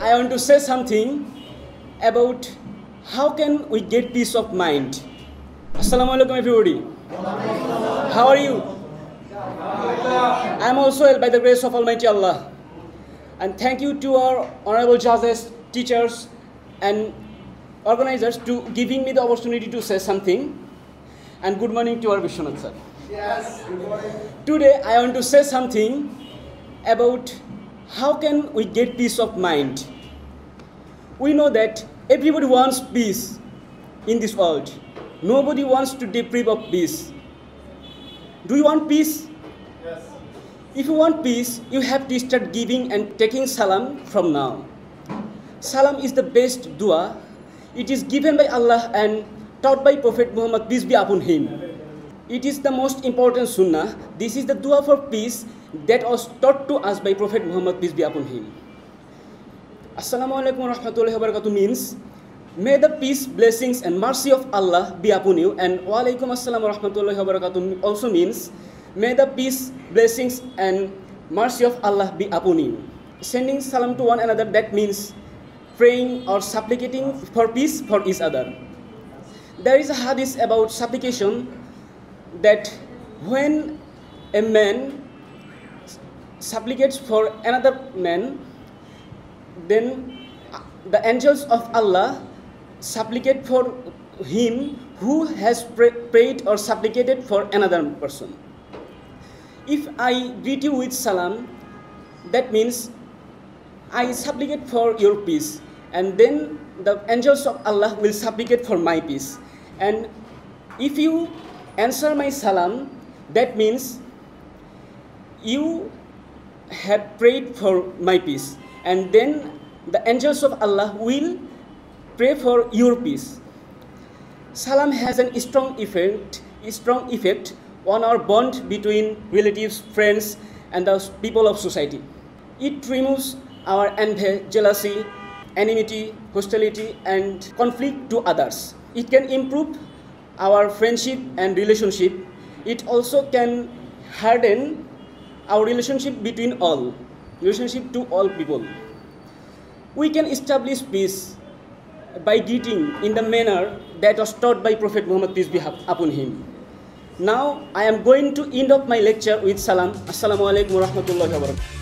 I want to say something about how can we get peace of mind. Assalamu alaikum everybody. How are you? I am also well by the grace of Almighty Allah. And thank you to our honorable judges, teachers and organizers to giving me the opportunity to say something. And good morning to our Vishwanath sir. Yes, good morning. Today I want to say something about how can we get peace of mind. We know that everybody wants peace in this world. Nobody wants to deprive of peace. Do you want peace? Yes. If you want peace, you have to start giving and taking salam from now. Salam is the best dua. It is given by Allah and taught by Prophet Muhammad, peace be upon him. It is the most important sunnah. This is the dua for peace that was taught to us by Prophet Muhammad, peace be upon him. Assalamu alaikum wa rahmatullahi wa barakatuh means, may the peace, blessings and mercy of Allah be upon you. And wa alaikum assalam wa rahmatullahi wa barakatuh also means, may the peace, blessings and mercy of Allah be upon you. Sending salam to one another, that means praying or supplicating for peace for each other. There is a hadith about supplication that when a man supplicates for another man, then the angels of Allah supplicate for him who has prayed or supplicated for another person. If I greet you with salam, that means I supplicate for your peace, and then the angels of Allah will supplicate for my peace. And if you answer my salam, that means you have prayed for my peace, and then the angels of Allah will pray for your peace. Salam has a strong effect on our bond between relatives, friends, and the people of society. It removes our envy, jealousy, enmity, hostility, and conflict to others. It can improve our friendship and relationship. It also can harden our relationship to all people. We can establish peace by greeting in the manner that was taught by Prophet Muhammad, peace be upon him. Now I am going to end up my lecture with salam. Assalamu alaikum wa rahmatullahi wa barakatuh.